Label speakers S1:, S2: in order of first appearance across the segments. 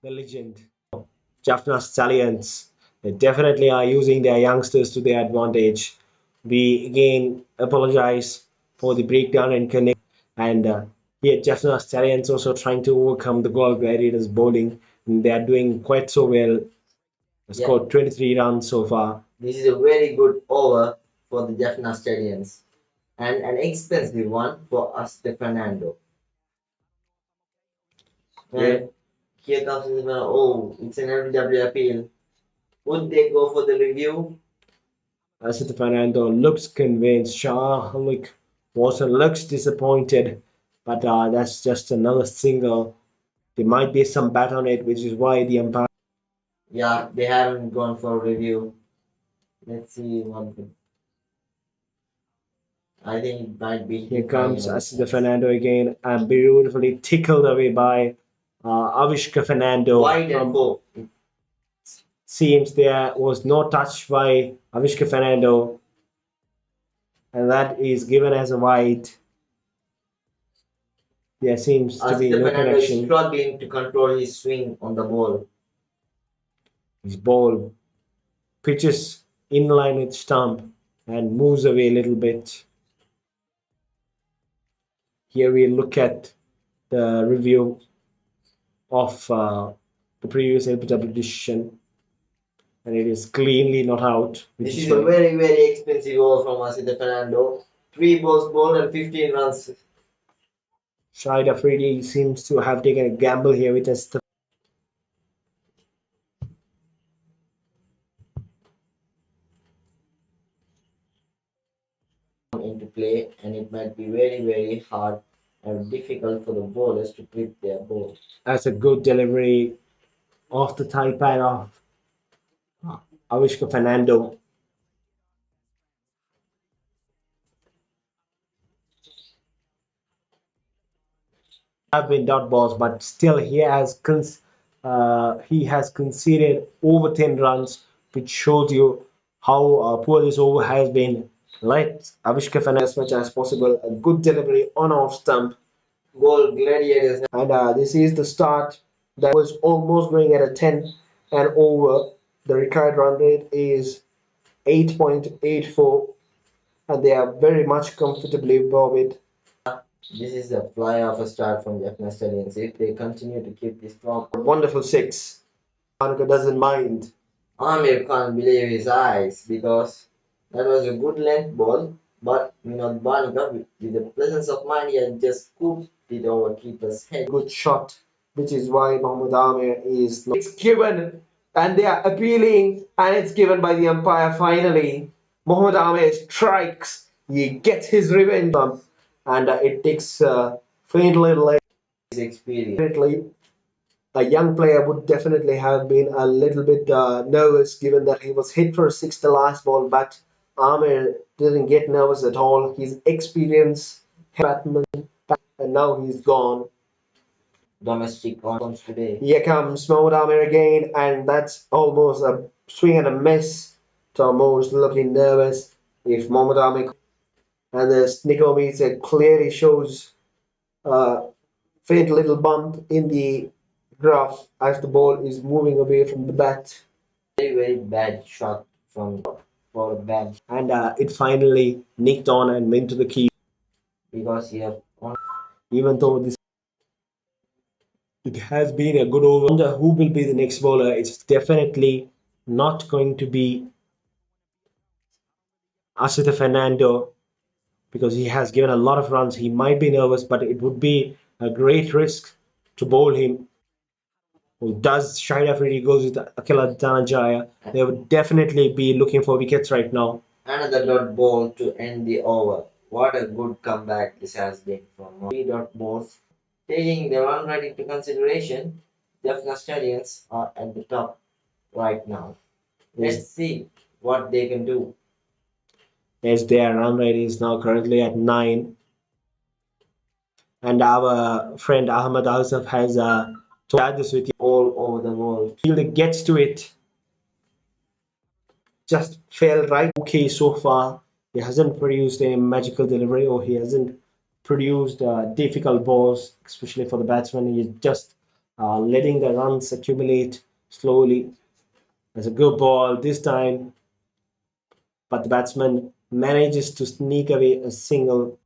S1: the legend, Jaffna Stallions. They definitely are using their youngsters to their advantage. We again apologize for the breakdown and connect. And here, Jaffna Stallions also trying to overcome the goal gladiators bowling. And they are doing quite so well. Scored 23 runs so far.
S2: This is a very good over for the Jaffna Stallions and an expensive one for us, the Fernando. And here comes the it's an LPW appeal. Would they go for the review?
S1: Asita Fernando looks convinced. Shah Watson looks disappointed, but that's just another single. There might be some bat on it, which is why the umpire.
S2: Yeah, they haven't gone for review. Let's see what. I think it might be.
S1: Here comes Asita Fernando again, and beautifully tickled away by Avishka Fernando.
S2: Wide and four.
S1: Seems there was no touch by Avishka Fernando, and that is given as a wide. There seems to be no connection.
S2: Is struggling to control his swing on the ball.
S1: His ball pitches in line with stump and moves away a little bit. Here we look at the review of the previous LPW decision, and it is cleanly not out.
S2: This is a very, very expensive over from Asita Fernando. 3 balls bowled and 15 runs.
S1: Shahid Afridi seems to have taken a gamble here with us.
S2: Into play, and it might be very, very hard and difficult for the bowlers to clip their balls.
S1: That's a good delivery off the thigh pad of Avishka Fernando. Have been dot balls, but still he has conceded over 10 runs, which shows you how poor this over has been. Let Avishka Fernando as much as possible. A good delivery on off stump.
S2: Goal gladiators.
S1: And this is the start that was almost going at a 10 and over. The required run rate is 8.84, and they are very much comfortably above it.
S2: This is a fly off a start from Jaffna Stallions. If they continue to keep this form,
S1: wonderful six. Hanukkah doesn't mind.
S2: Amir can't believe his eyes because that was a good length ball, but Banika, with the presence of mind, he had just scooped it over keeper's head.
S1: Good shot, which is why Mohammad Amir is. It's given, and they are appealing, and it's given by the umpire finally. Mohammad Amir strikes. He gets his revenge, and it takes faint little.
S2: His experience.
S1: Definitely, a young player would definitely have been a little bit nervous given that he was hit for a six the last ball, but Amir didn't get nervous at all. His experience, Batman, and now he's gone.
S2: Domestic comes today.
S1: Here comes Mohammad Amir again, and that's almost a swing and a miss. Almost looking nervous. If Mohammad Amir and the snickometer clearly shows a faint little bump in the graph as the ball is moving away from the bat.
S2: Very, very bad shot from for bad.
S1: And it finally nicked on and went to the key.
S2: Because he have
S1: even though this it has been a good over. I wonder who will be the next bowler. It's definitely not going to be Asita Fernando because he has given a lot of runs. He might be nervous, but it would be a great risk to bowl him. Who does Shahid Afridi goes with Akila Dhananjaya? They would definitely be looking for wickets right now.
S2: Another dot ball to end the over. What a good comeback this has been from 3 dot balls. Taking the run rate into consideration, Jaffna Stallions are at the top right now. Let's see what they can do.
S1: As their run rate is now currently at 9. And our friend Ahmad Asaf has shared this with you all over the world. Fielder gets to it. Just fell right okay so far. He hasn't produced any magical delivery or he hasn't produced difficult balls, especially for the batsman. He's just letting the runs accumulate slowly. There's a good ball this time, but the batsman manages to sneak away a single,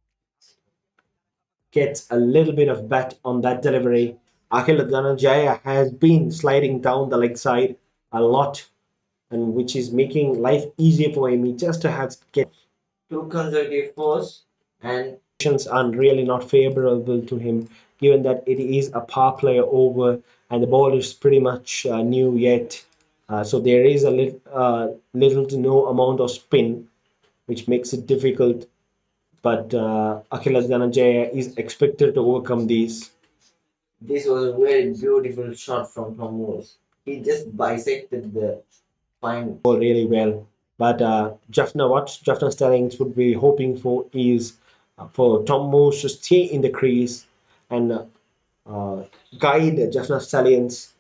S1: gets a little bit of bat on that delivery. Akhil Dhananjaya has been sliding down the leg side a lot, and which is making life easier for him. He just has to get
S2: two consecutive fours and
S1: conditions are really not favorable to him, given that it is a power player over and the ball is pretty much new yet. So there is a little to no amount of spin, which makes it difficult. But Akhilat Dhananjaya is expected to overcome these.
S2: this was a very beautiful shot from Tom Moores. He just bisected the fine
S1: Ball really well. But Jaffna, what Jaffna Sterlings would be hoping for is for Tom Moore to stay in the crease and uh, guide Jaffna Stallions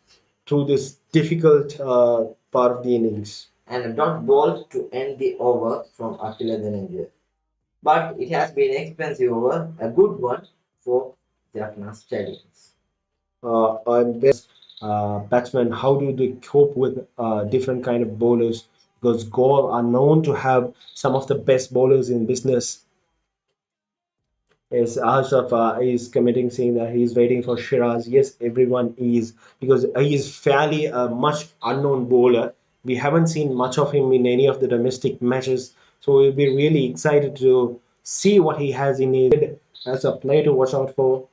S1: through this difficult part of the innings.
S2: and a dot ball to end the over from Attila Dhananjay. But it has been expensive over, a good one for Jaffna Stallions.
S1: And batsmen, how do they cope with different kind of bowlers? Because Gaul are known to have some of the best bowlers in business. Yes, Ashraf is committing saying that he's waiting for Shiraz. Yes, everyone is because he is fairly a much unknown bowler. We haven't seen much of him in any of the domestic matches, so we'll be really excited to see what he has in his as a player to watch out for.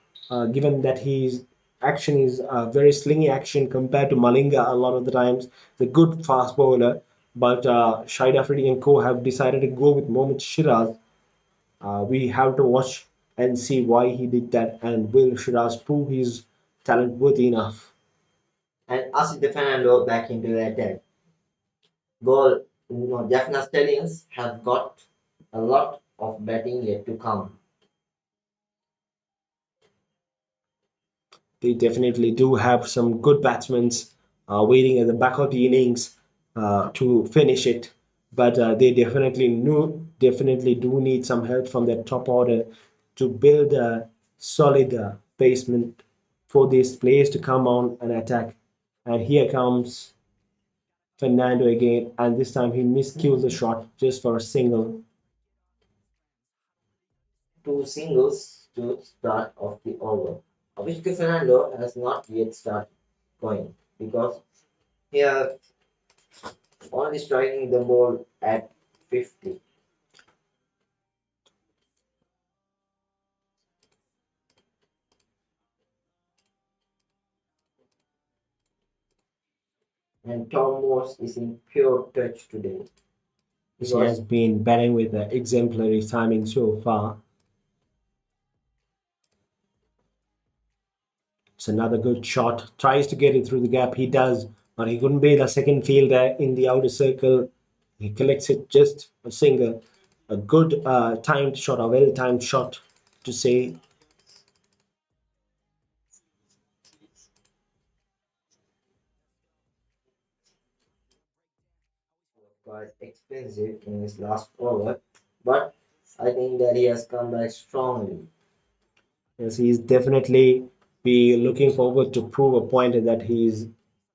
S1: Given that his action is very slingy action compared to Malinga a lot of the times, the good fast bowler. But Shahid Afridi and co have decided to go with Mohammad Shiraz. We have to watch and see why he did that and will Shiraz prove his talent worthy enough.
S2: And Asif Fernando back into the attack. Goal, Jaffna Stallions have got a lot of batting yet to come.
S1: They definitely do have some good batsmen waiting at the back of the innings to finish it, but they definitely do need some help from their top order to build a solid basement for these players to come on and attack. And here comes Fernando again, and this time he miscues the shot just for a single.
S2: Two singles to start of the over. Obviously, Fernando has not yet started going because he has only striking the ball at 50. And Tom Moss is in pure touch today
S1: He has
S2: because
S1: been batting with exemplary timing so far. It's another good shot. Tries to get it through the gap. He does, but he couldn't be the second fielder in the outer circle. He collects it just a single. A good timed shot, a well timed shot to say.
S2: quite expensive in his last over. But I think that he has come back strongly.
S1: Yes, he's definitely be looking forward to prove a point that he's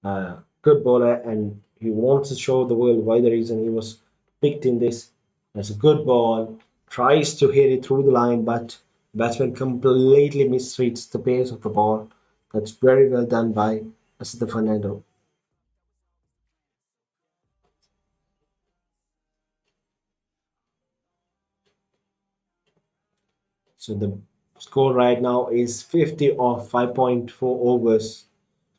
S1: a good bowler and he wants to show the world why the reason he was picked in this. That's a good ball, tries to hit it through the line, but batsman completely mistreats the pace of the ball. That's very well done by Asita Fernando. So the score right now is 50 off 5.4 overs.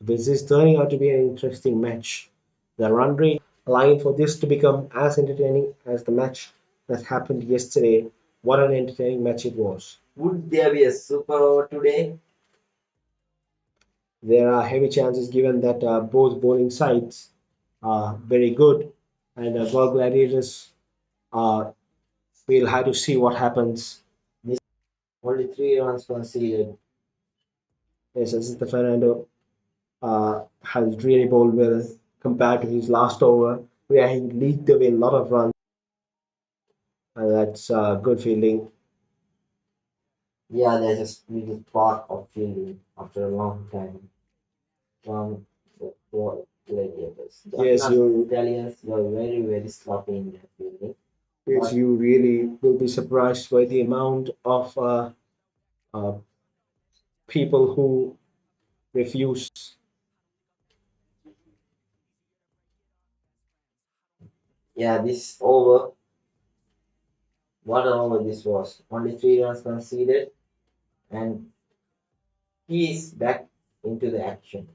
S1: This is turning out to be an interesting match. The run rate line for this to become as entertaining as the match that happened yesterday. What an entertaining match it was.
S2: Would there be a super over today?
S1: There are heavy chances given that both bowling sides are very good and Gol Gladiators will have to see what happens.
S2: Only 3 runs conceded.
S1: Yes, this is the Fernando has really bowled well compared to his last over, where he leaked away a lot of runs. And that's good fielding.
S2: Yeah, there's a little spark of fielding after a long time. from the four gladiators.
S1: Yes,
S2: Jaffna's
S1: you
S2: stallions were very, very sloppy in their fielding,
S1: yes,
S2: but
S1: you really will be surprised by the amount of uh, people who refuse.
S2: yeah, this over, what an over this was. Only 3 runs conceded, and he is back into the action.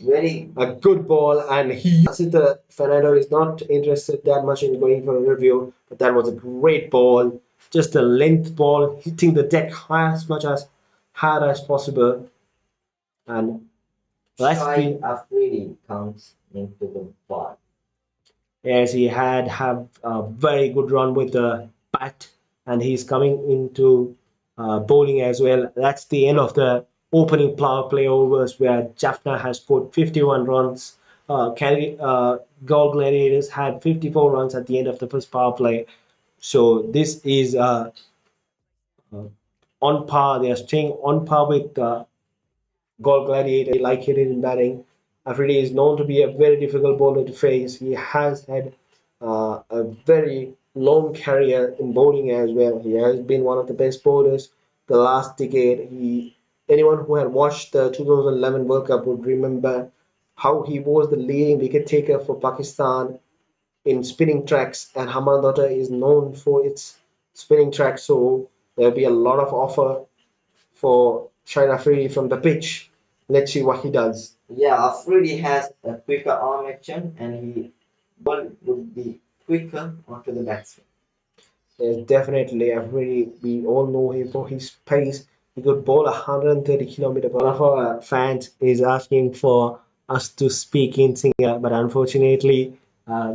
S2: Very
S1: A good ball, and he the Fernando is not interested that much in going for a review, but that was a great ball. Just a length ball hitting the deck as much as hard as possible, and let's
S2: shy
S1: be
S2: Afridi comes into the part.
S1: as he had have a very good run with the bat, and he's coming into bowling as well. That's the end of the opening power play overs where Jaffna has scored 51 runs. Gold Gladiators had 54 runs at the end of the first power play. So this is uh, on par. They are staying on par with Gold Gladiator. Like it in batting. Afridi is known to be a very difficult bowler to face. He has had a very long career in bowling as well. He has been one of the best bowlers the last decade. Anyone who had watched the 2011 World Cup would remember how he was the leading wicket taker for Pakistan in spinning tracks, and Hambantota is known for its spinning tracks. So there'll be a lot of offer for Shine Afridi from the pitch. Let's see what he does.
S2: Yeah, Afridi has a quicker arm action, and he ball would be quicker onto the batsman.
S1: Yes, definitely, Afridi, we all know him for his pace. He could bowl 130 kilometer. One of our fans is asking for us to speak in Sinhala, but unfortunately,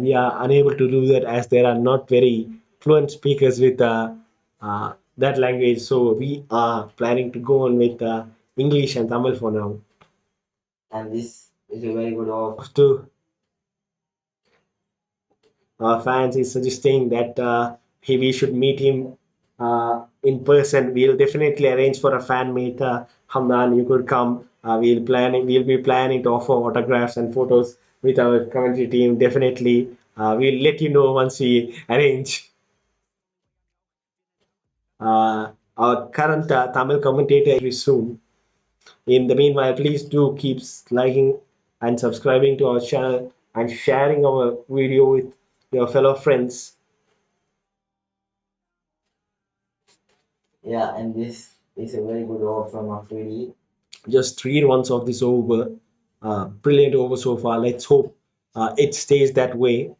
S1: we are unable to do that as there are not very fluent speakers with that language. So we are planning to go on with English and Tamil for now.
S2: And this is a very good off.
S1: To fans is suggesting that we should meet him in person. We'll definitely arrange for a fan meet. Hamdan, you could come. We'll be planning to offer autographs and photos with our commentary team. Definitely, we'll let you know once we arrange. Our current Tamil commentator very soon. In the meanwhile, please do keep liking and subscribing to our channel and sharing our video with your fellow friends.
S2: Yeah, and this is a very good off from Afridi.
S1: Just 3 runs of this over. Brilliant over so far. Let's hope it stays that way.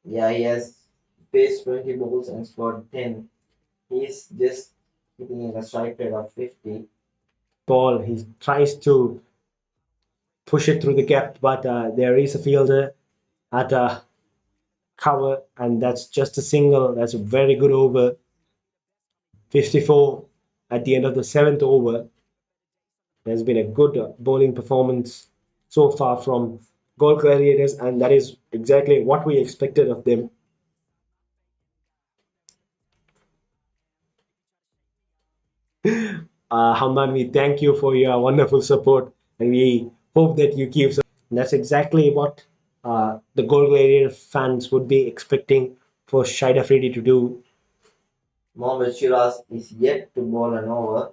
S2: Yeah, he has faced 20 balls and scored 10. He's just hitting in a strike rate of 50.
S1: Ball, he tries to push it through the gap, but there is a fielder at a cover, and that's just a single. That's a very good over. 54 at the end of the seventh over. There's been a good bowling performance so far from Gold Gladiators, and that is exactly what we expected of them. Hamdan, we thank you for your wonderful support, and we hope that you keep. That's exactly what the Gold Gladiator fans would be expecting for Shide Afridi to do.
S2: Mohammad Shiraz is yet to bowl an over. Will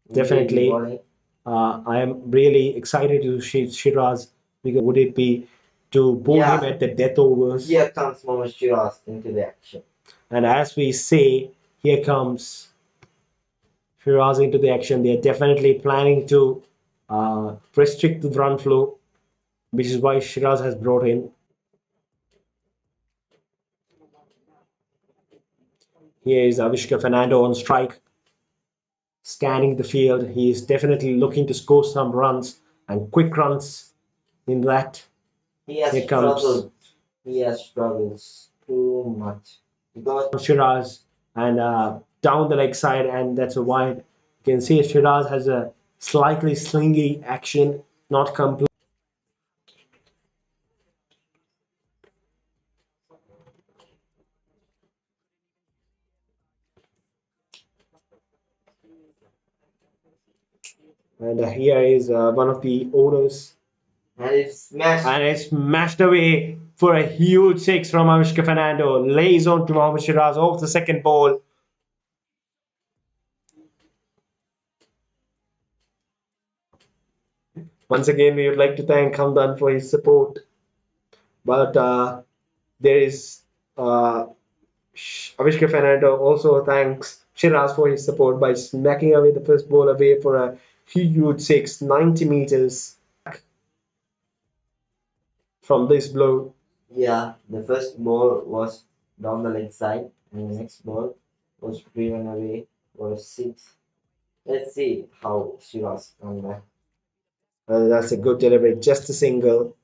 S2: they be
S1: Definitely,
S2: bowling?
S1: I am really excited to see Shiraz because would it be to bowl him
S2: Yeah,
S1: at the death overs?
S2: here comes Mohammad Shiraz into the action.
S1: And as we say, here comes Shiraz into the action. They are definitely planning to restrict the run flow, which is why Shiraz has brought in. Here is Avishka Fernando on strike, scanning the field. He is definitely looking to score some runs and quick runs in that.
S2: He has
S1: Here comes
S2: struggled. He has struggled too much because
S1: Shiraz and down the leg side, and that's a wide. You can see Shiraz has a slightly slingy action, not complete. here is one of the owners,
S2: and it's smashed.
S1: and it's smashed away for a huge six from Avishka Fernando. Lays on to Mohammad Shiraz off the second ball. Once again, we would like to thank Hamdan for his support. But there is uh, Avishka Fernando also thanks Shiraz for his support by smacking away the first ball away for a huge six, 90 meters from this blow.
S2: Yeah, the first ball was down the leg side, and the next ball was driven away for a six. Let's see how Shiraz come back.
S1: That's a good delivery, just a single.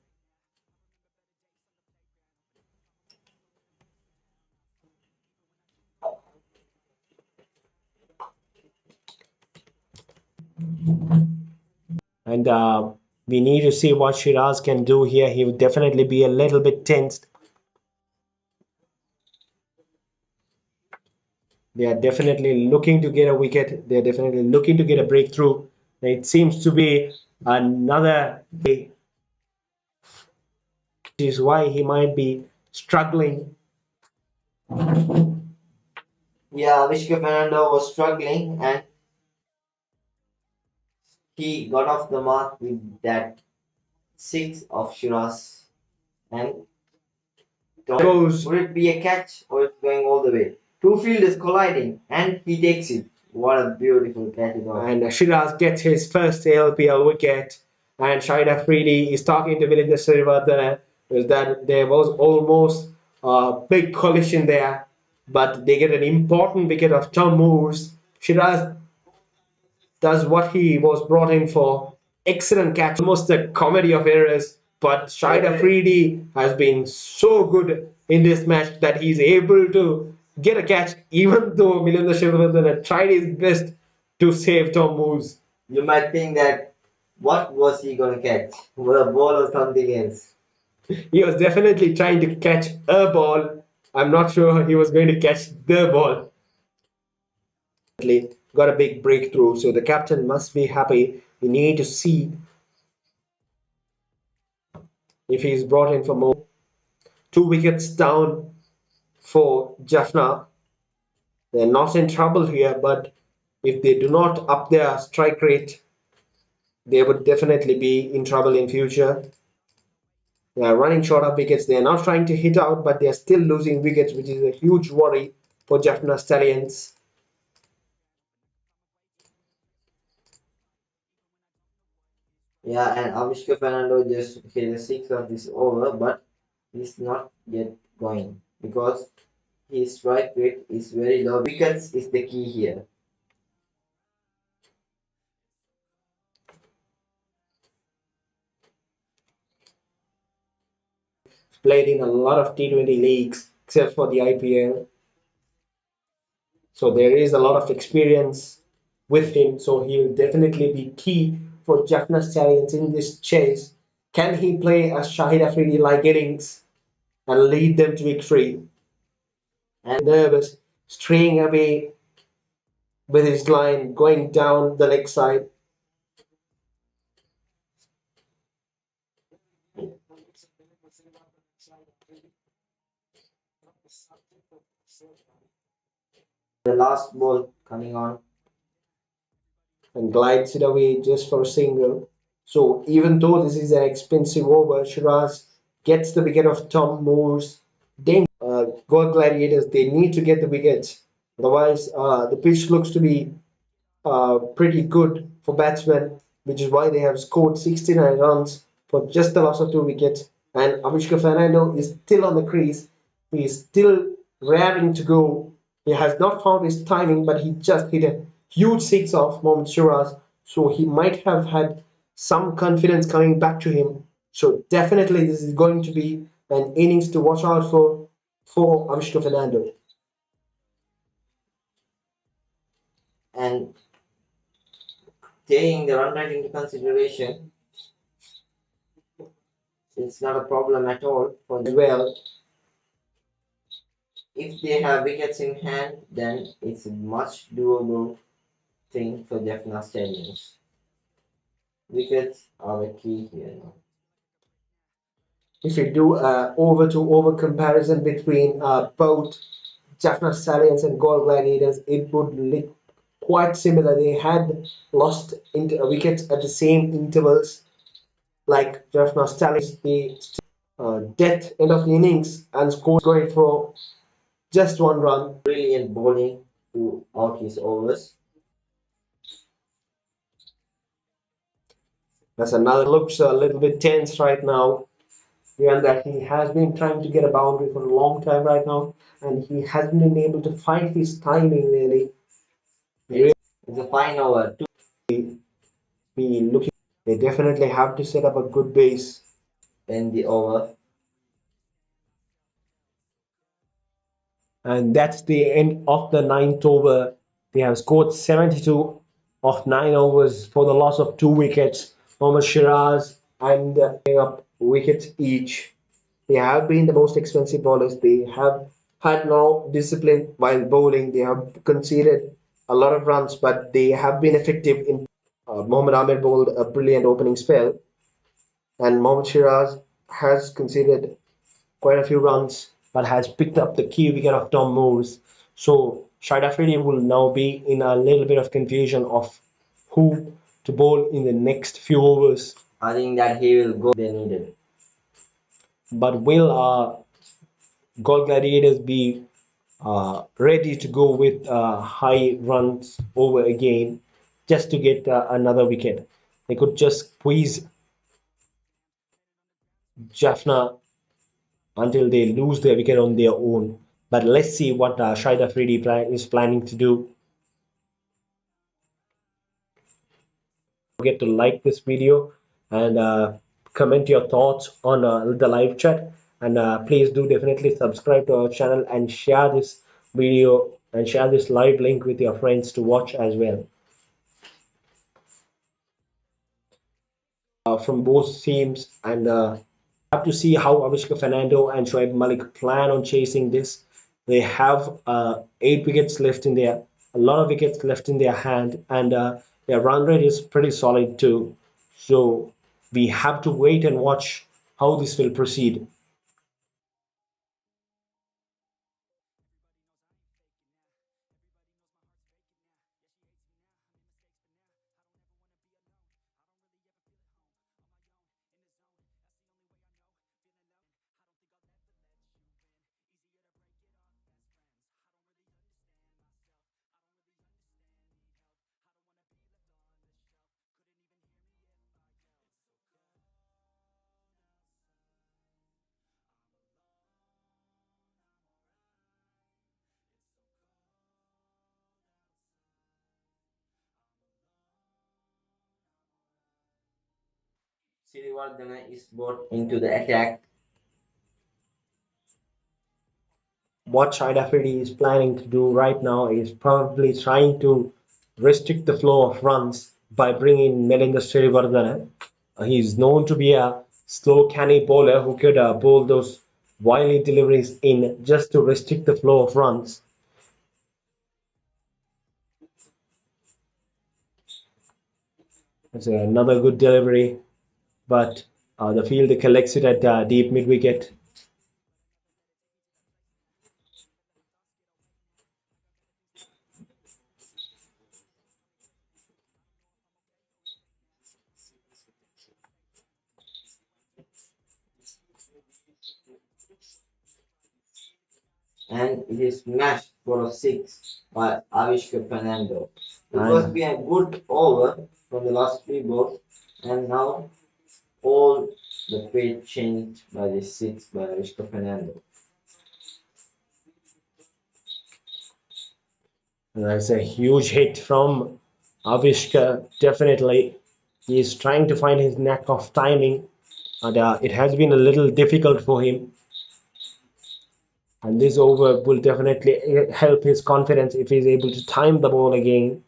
S1: And we need to see what Shiraz can do here. He would definitely be a little bit tensed. They are definitely looking to get a wicket. They are definitely looking to get a breakthrough. It seems to be another day, which is why he might be struggling.
S2: Yeah, Vishka Fernando was struggling and he got off the mark with that six of Shiraz. And
S1: Goes
S2: would it be a catch or it's going all the way? Two fielders colliding and he takes it. What a beautiful catch it was.
S1: and Shiraz gets his first LPL wicket. And Shahid Afridi is talking to Milind Srivardhana. Is that there was almost a big collision there, but they get an important wicket of Tom Moores. Shiraz does what he was brought in for. Excellent catch, almost a comedy of errors. But Shahid Afridi has been so good in this match that he's able to get a catch, even though Milind Srivardhana tried his best to save Tom Moores.
S2: You might think that what was he gonna catch? Was a ball or something else?
S1: He was definitely trying to catch a ball. I'm not sure he was going to catch the ball. Got a big breakthrough, so the captain must be happy. We need to see if he's brought in for more. 2 wickets down for Jaffna. They're not in trouble here, but if they do not up their strike rate, they would definitely be in trouble in future. They are running short of wickets. They are not trying to hit out, but they are still losing wickets, which is a huge worry for Jaffna Stallions.
S2: Yeah, and Avishka Fernando just hit a six of this over, but he's not yet going because his strike rate is very low. Wickets is the key here.
S1: Played in a lot of T20 leagues except for the IPL. So there is a lot of experience with him. So he will definitely be key for Jaffna Stallions in this chase. Can he play a Shahid Afridi like innings and lead them to victory?
S2: And
S1: Nervous, straying away with his line, going down the leg side.
S2: the last ball coming on.
S1: And glides it away just for a single. So even though this is an expensive over, Shiraz gets the wicket of Tom Moore's Gold Gladiators. They need to get the wickets. Otherwise, the pitch looks to be pretty good for batsmen, which is why they have scored 69 runs for just the loss of 2 wickets. And Avishka Fernando is still on the crease. He is still raring to go. He has not found his timing, but he just hit a huge six off Mohammad Shiraz. So he might have had some confidence coming back to him. So definitely this is going to be an innings to watch out for Avishka Fernando.
S2: And taking the run rate into consideration, it's not a problem at all for
S1: As
S2: them.
S1: well,
S2: If they have wickets in hand, then it's a much doable thing for Jaffna Stallions. Wickets are the key here.
S1: If you do over to over comparison between both Jaffna Stallions and Gold Gladiators, it would look quite similar. They had lost wickets at the same intervals, like Jaffna Stallions, the death end of the innings and scoring for just one run.
S2: Brilliant bowling to out his overs.
S1: That's another looks a little bit tense right now. Given that he has been trying to get a boundary for a long time right now, and he hasn't been able to find his timing really.
S2: It's a fine over.
S1: Be looking. They definitely have to set up a good base,
S2: In the over.
S1: and that's the end of the ninth over. They have scored 72 of 9 overs for the loss of 2 wickets. Mohammad Shiraz and up wickets each. They have been the most expensive bowlers. They have had no discipline while bowling. They have conceded a lot of runs, but they have been effective in. Mohammad Amir bowled a brilliant opening spell, and Mohammad Shiraz has conceded quite a few runs, but has picked up the key wicket of Tom Moores. So Shahid Afridi will now be in a little bit of confusion of who to bowl in the next few overs.
S2: I think that he will go they needed.
S1: But will Gold Gladiators be ready to go with high runs over again just to get another wicket? They could just squeeze Jaffna until they lose their wicket on their own. But let's see what Shahid Afridi is planning to do. Forget to like this video and comment your thoughts on the live chat, and please do definitely subscribe to our channel and share this video and share this live link with your friends to watch as well. From both teams, and have to see how Avishka Fernando and Shoaib Malik plan on chasing this. They have 8 wickets left in their a lot of wickets left in their hand, and their run rate is pretty solid too. So we have to wait and watch how this will proceed.
S2: Siriwardena is brought into the attack.
S1: What Shahid Afridi is planning to do right now is probably trying to restrict the flow of runs by bringing Melendra Srivardhana. He's known to be a slow canny bowler who could bowl those wily deliveries in just to restrict the flow of runs. It's another good delivery, but the fielder collects it at deep mid wicket.
S2: And it is smashed for a six by Avishka Fernando. It was
S1: And
S2: been a good over from the last three balls, and now all the fate changed by the six by Avishka Fernando.
S1: that's a huge hit from Avishka. Definitely, he's trying to find his knack of timing, and it has been a little difficult for him. And this over will definitely help his confidence if he's able to time the ball again.